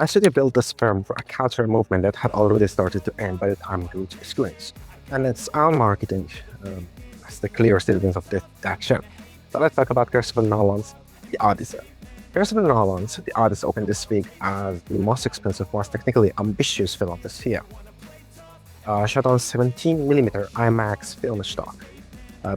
I study built this firm for a cultural movement that had already started to end by the time it reached screens, and its own marketing as the clear evidence of this action. So let's talk about Christopher Nolan's The Odyssey. Christopher Nolan's The Odyssey opened this week as the most expensive, most technically ambitious film of this year. Shot on 17mm IMAX film stock,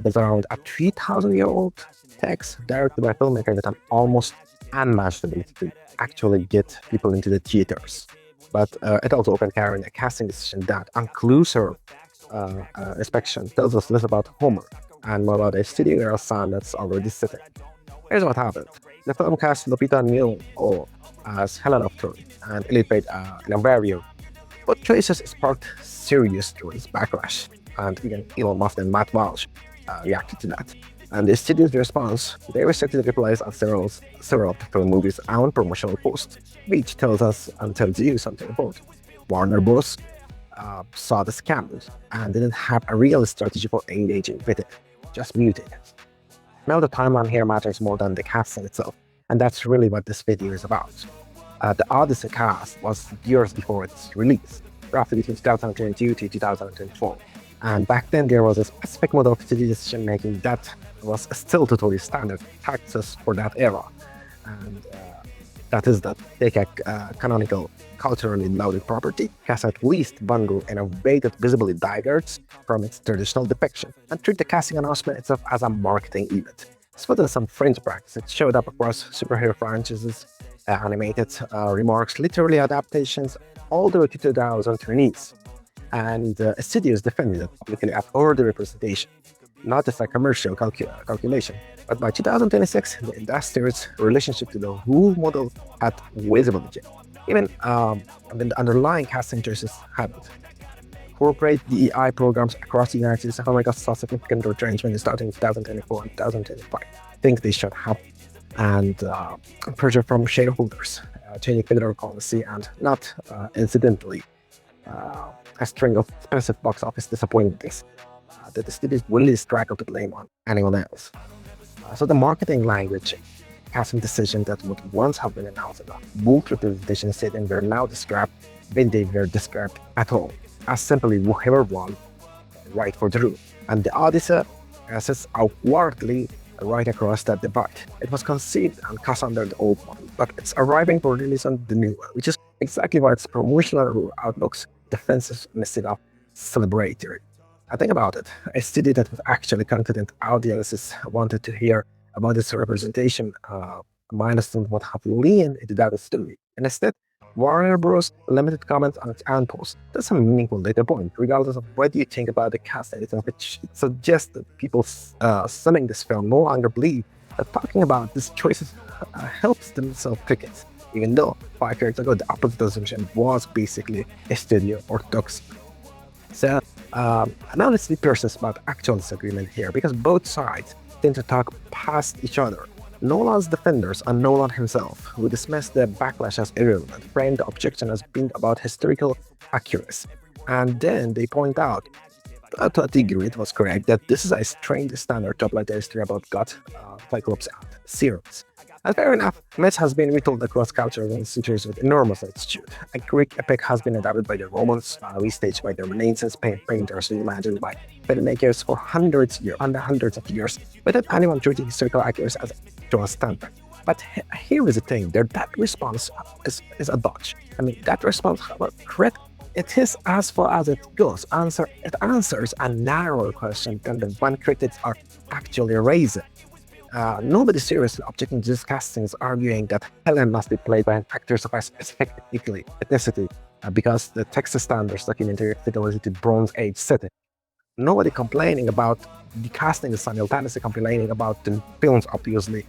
built around a 3,000-year-old text directed by a filmmaker with an almost unmatched ability to actually get people into the theaters. But it also opened carrying a casting decision that, on closer inspection, tells us less about Homer and more about a studio era son that's already sitting. Here's what happened. The film cast Lupita Nyong'o as Helen of Troy and Elliot played Lambario. Both choices sparked serious tourist backlash, and even Elon Musk and Matt Walsh reacted to that. And the studio's response, they restricted replies on several of the film movie's own promotional posts, which tells us and tells you something important. Warner Bros. Saw the scandal and didn't have a real strategy for engaging with it, just muted it. Now the timeline here matters more than the casting itself, and that's really what this video is about. The Odyssey cast was years before its release, roughly between 2022 to 2024. And back then there was a specific model of studio decision making that was still totally standard practice for that era. And that is that take a canonical, culturally lauded property, cast at least one group innovated, visibly diverged from its traditional depiction, and treat the casting announcement itself as a marketing event. This wasn't some fringe practice, it showed up across superhero franchises, animated remarks, literally adaptations, all the way to 2020s. And studios defended it publicly as order representation, not just a commercial calculation. But by 2026, the industry's relationship to the whole model had visibly changed. Even when the underlying casting choices hadn't. Corporate DEI programs across the United States of America saw significant retrenchment starting in 2024 and 2025. I think they should have. And pressure from shareholders, changing federal policy, and not incidentally, a string of expensive box office disappointments that the studios really struggle to blame on anyone else. So the marketing language, casting decisions that would once have been announced as a bold representation statement were now described when they were described at all, as simply whoever won right for the room. And the Odyssey sits outwardly right across that divide. It was conceived and cast under the old model, but it's arriving for release on the new one, which is exactly why its promotional outlooks defensive instead of celebratory. I think about it. A studio that was actually confident audiences wanted to hear about its representation, Milestone would have leaned into that story. And instead, Warner Bros. Limited comments on its own post. That's a meaningful data point, regardless of what you think about the cast editing, which suggests that people selling this film no longer believe that talking about these choices helps them sell tickets, even though 5 years ago the opposite assumption was basically a studio orthodoxy. So now let's be precise about actual disagreement here, because both sides tend to talk past each other. Nolan's defenders and Nolan himself, who dismissed the backlash as irrelevant, framed the objection as being about historical accuracy. And then they point out, to a degree it was correct, that this is a strange standard twilight history about God, Cyclops, and Ceres. And fair enough, myth has been retold across cultures and centuries with enormous altitude. A Greek epic has been adapted by the Romans, restaged by the Renaissance painters, reimagined by filmmakers for hundreds of years, without anyone treating historical accuracy as to a standard. But here is the thing, that response is a dodge. I mean, that response, correct, it is as far as it goes. It answers a narrower question than the one critics are actually raising. Nobody seriously objecting to this casting is arguing that Helen must be played by an actor of a specific ethnicity because the Texas standards documentary fidelity to Bronze Age setting. Nobody complaining about the casting is simultaneously complaining about the film's obviously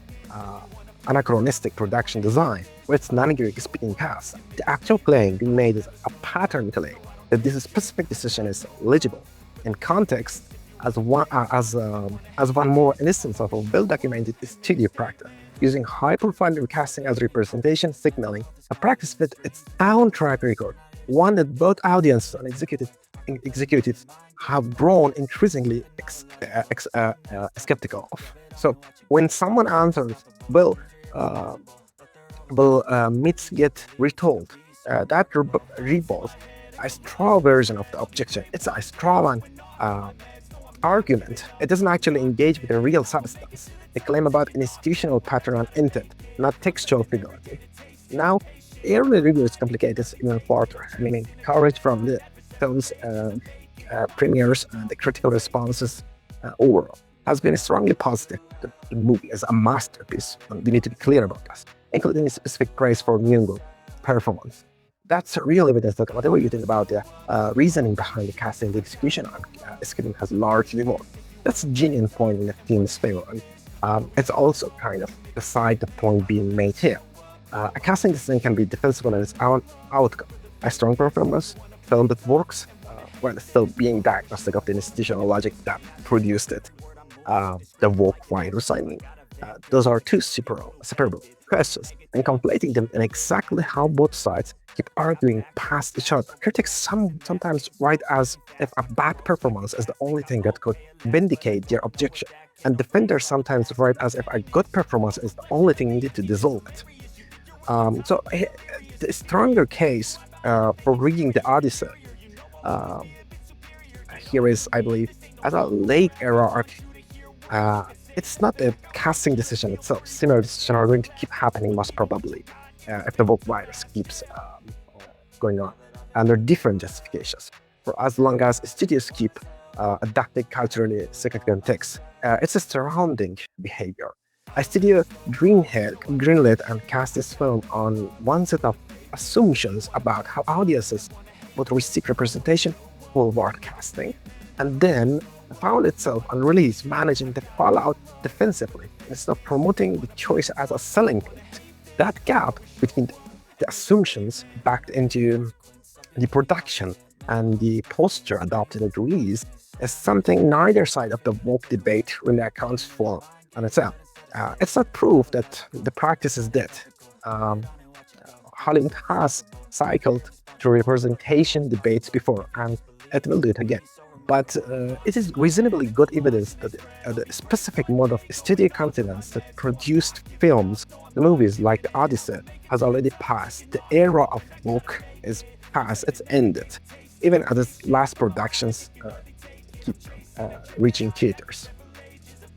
anachronistic production design with its non-Greek speaking cast. The actual claim being made is a pattern claim that this specific decision is legible in context as one more instance of a well-documented studio practice, using high-profile recasting as representation signaling, a practice with its own track record, one that both audience and executives have grown increasingly skeptical of. So when someone answers, well, will myths get retold. That revolves a straw version of the objection. It's a straw man argument. It doesn't actually engage with the real substance. They claim about an institutional pattern and intent, not textual fidelity. Now, early reviews complicate this even further. I mean, coverage from the film's premieres and the critical responses overall has been strongly positive. The movie is a masterpiece, and we need to be clear about that, including specific praise for Nyong'o performance. That's real evidence that whatever you think about the reasoning behind the casting, the execution on scripting has largely won. That's a genuine point in the team's favor, and it's also kind of beside the point being made here. A casting decision can be defensible in its own outcome. A strong performance, film that works, while still being diagnostic of the institutional logic that produced it. The woke white resigning. Those are two separable questions, and conflating them in exactly how both sides keep arguing past each other. Critics sometimes write as if a bad performance is the only thing that could vindicate their objection, and defenders sometimes write as if a good performance is the only thing needed to dissolve it. So the stronger case for reading the Odyssey here is, I believe, as a late era arc. It's not a casting decision itself. Similar decisions are going to keep happening most probably if the woke virus keeps going on under different justifications. For as long as studios keep adapting culturally significant texts, it's a surrounding behavior. A studio greenlit and cast this film on one set of assumptions about how audiences would receive representation forward casting, and then found itself on release managing the fallout defensively instead of promoting the choice as a selling point. That gap between the assumptions backed into the production and the posture adopted at release is something neither side of the woke debate really accounts for on its own. It's not proof that the practice is dead. Hollywood has cycled through representation debates before, and it will do it again. But it is reasonably good evidence that the specific mode of studio confidence that produced films, the movies like the Odyssey, has already passed. The era of woke is past, it's ended. Even as its last productions keep reaching theaters.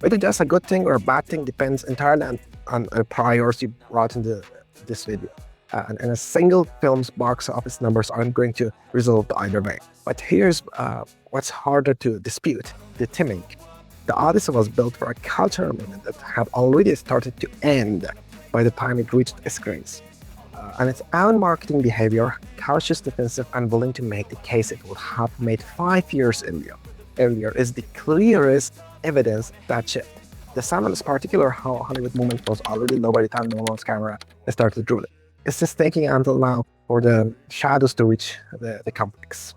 Whether that's a good thing or a bad thing depends entirely on a priority brought into this video. And a single film's box office numbers aren't going to result either way. But here's what's harder to dispute: the theming. The Odyssey was built for a cultural movement that had already started to end by the time it reached screens. And its own marketing behavior, cautious, defensive, and willing to make the case it would have made 5 years earlier is the clearest evidence that shift. The Salmon's particular Hollywood movement was already low by the time Nolan's camera started drooling. It's just taking until now for the shadows to reach the complex.